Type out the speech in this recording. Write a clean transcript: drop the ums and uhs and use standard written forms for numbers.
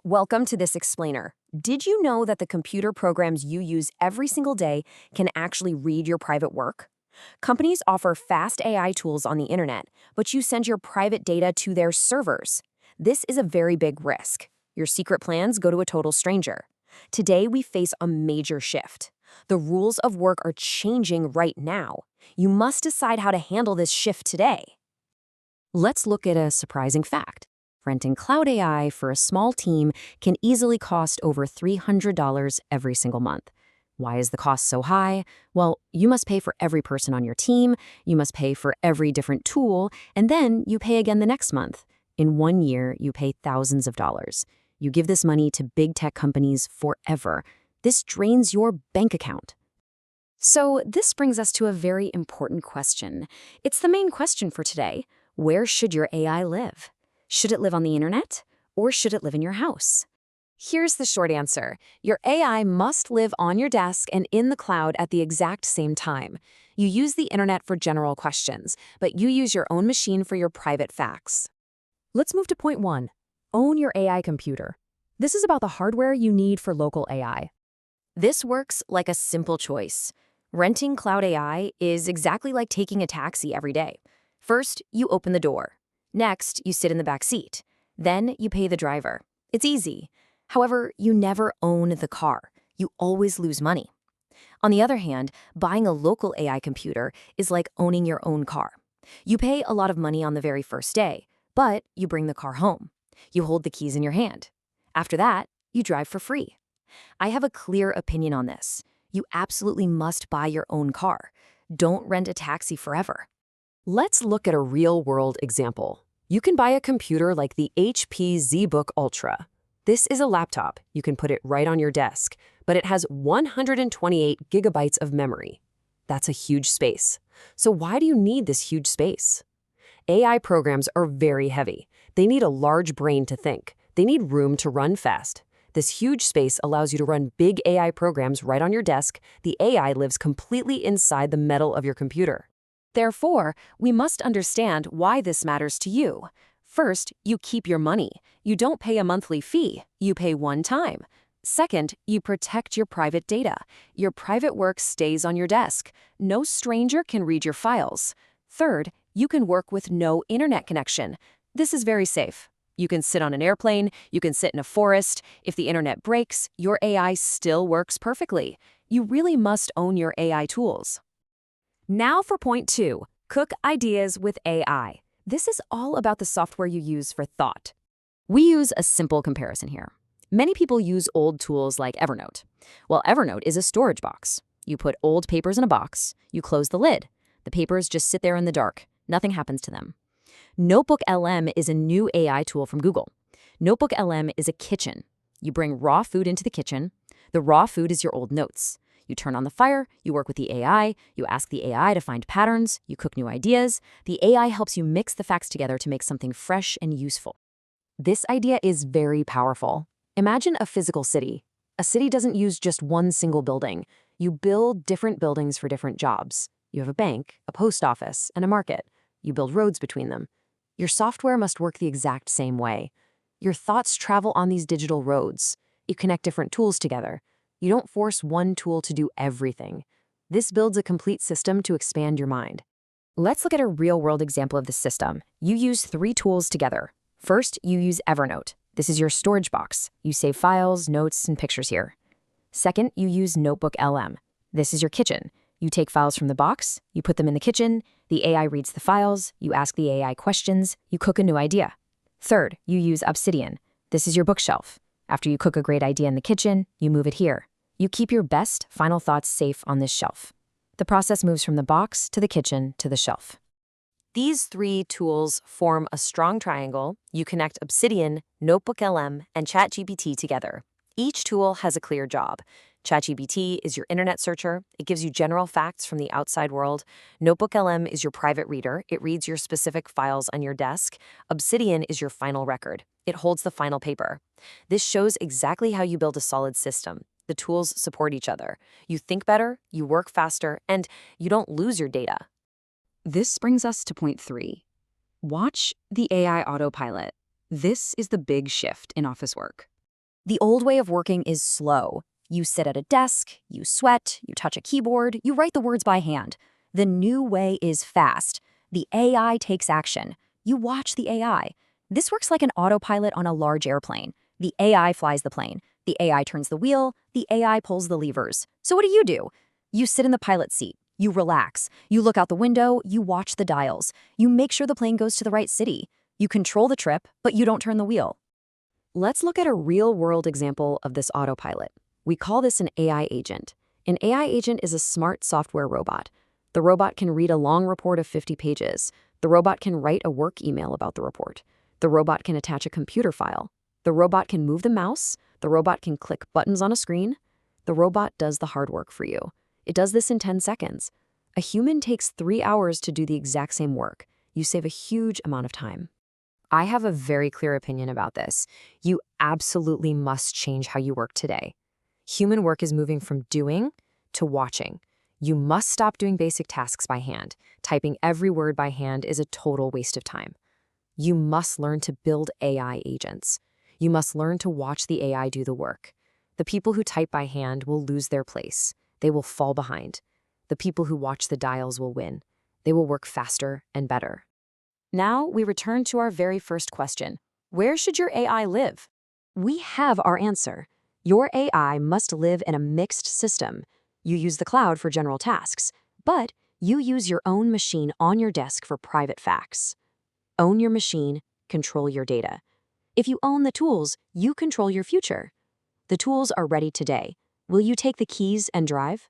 Welcome to this explainer. Did you know that the computer programs you use every single day can actually read your private work? Companies offer fast AI tools on the internet, but you send your private data to their servers. This is a very big risk. Your secret plans go to a total stranger. Today, we face a major shift. The rules of work are changing right now. You must decide how to handle this shift today. Let's look at a surprising fact. Renting cloud AI for a small team can easily cost over $300 every single month. Why is the cost so high? Well, you must pay for every person on your team, you must pay for every different tool, and then you pay again the next month. In 1 year, you pay thousands of dollars. You give this money to big tech companies forever. This drains your bank account. So this brings us to a very important question. It's the main question for today. Where should your AI live? Should it live on the internet, or should it live in your house? Here's the short answer. Your AI must live on your desk and in the cloud at the exact same time. You use the internet for general questions, but you use your own machine for your private facts. Let's move to point 1. Own your AI computer. This is about the hardware you need for local AI. This works like a simple choice. Renting cloud AI is exactly like taking a taxi every day. First, you open the door. Next, you sit in the back seat. Then you pay the driver. It's easy. However, you never own the car. You always lose money. On the other hand, buying a local AI computer is like owning your own car. You pay a lot of money on the very first day, but you bring the car home. You hold the keys in your hand. After that, you drive for free. I have a clear opinion on this. You absolutely must buy your own car. Don't rent a taxi forever. Let's look at a real-world example. You can buy a computer like the HP ZBook Ultra. This is a laptop. You can put it right on your desk, but it has 128 gigabytes of memory. That's a huge space. So why do you need this huge space? AI programs are very heavy. They need a large brain to think. They need room to run fast. This huge space allows you to run big AI programs right on your desk. The AI lives completely inside the metal of your computer. Therefore, we must understand why this matters to you. First, you keep your money. You don't pay a monthly fee. You pay one time. Second, you protect your private data. Your private work stays on your desk. No stranger can read your files. Third, you can work with no internet connection. This is very safe. You can sit on an airplane. You can sit in a forest. If the internet breaks, your AI still works perfectly. You really must own your AI tools. Now for point 2, cook ideas with AI. This is all about the software you use for thought. We use a simple comparison here. Many people use old tools like Evernote. Well, Evernote is a storage box. You put old papers in a box, you close the lid. The papers just sit there in the dark. Nothing happens to them. NotebookLM is a new AI tool from Google. NotebookLM is a kitchen. You bring raw food into the kitchen. The raw food is your old notes. You turn on the fire, you work with the AI, you ask the AI to find patterns, you cook new ideas. The AI helps you mix the facts together to make something fresh and useful. This idea is very powerful. Imagine a physical city. A city doesn't use just one single building. You build different buildings for different jobs. You have a bank, a post office, and a market. You build roads between them. Your software must work the exact same way. Your thoughts travel on these digital roads. You connect different tools together. You don't force one tool to do everything. This builds a complete system to expand your mind. Let's look at a real-world example of this system. You use 3 tools together. First, you use Evernote. This is your storage box. You save files, notes, and pictures here. Second, you use NotebookLM. This is your kitchen. You take files from the box, you put them in the kitchen, the AI reads the files, you ask the AI questions, you cook a new idea. Third, you use Obsidian. This is your bookshelf. After you cook a great idea in the kitchen, you move it here. You keep your best final thoughts safe on this shelf. The process moves from the box to the kitchen to the shelf. These 3 tools form a strong triangle. You connect Obsidian, NotebookLM, and ChatGPT together. Each tool has a clear job. ChatGPT is your internet searcher. It gives you general facts from the outside world. NotebookLM is your private reader. It reads your specific files on your desk. Obsidian is your final record. It holds the final paper. This shows exactly how you build a solid system. The tools support each other. You think better, you work faster, and you don't lose your data. This brings us to point 3. Watch the AI autopilot. This is the big shift in office work. The old way of working is slow. You sit at a desk, you sweat, you touch a keyboard, you write the words by hand. The new way is fast. The AI takes action. You watch the AI. This works like an autopilot on a large airplane. The AI flies the plane. The AI turns the wheel. The AI pulls the levers. So what do? You sit in the pilot seat. You relax. You look out the window. You watch the dials. You make sure the plane goes to the right city. You control the trip, but you don't turn the wheel. Let's look at a real-world example of this autopilot. We call this an AI agent. An AI agent is a smart software robot. The robot can read a long report of 50 pages. The robot can write a work email about the report. The robot can attach a computer file. The robot can move the mouse. The robot can click buttons on a screen. The robot does the hard work for you. It does this in 10 seconds. A human takes 3 hours to do the exact same work. You save a huge amount of time. I have a very clear opinion about this. You absolutely must change how you work today. Human work is moving from doing to watching. You must stop doing basic tasks by hand. Typing every word by hand is a total waste of time. You must learn to build AI agents. You must learn to watch the AI do the work. The people who type by hand will lose their place. They will fall behind. The people who watch the dials will win. They will work faster and better. Now we return to our very first question. Where should your AI live? We have our answer. Your AI must live in a mixed system. You use the cloud for general tasks, but you use your own machine on your desk for private facts. Own your machine, control your data. If you own the tools, you control your future. The tools are ready today. Will you take the keys and drive?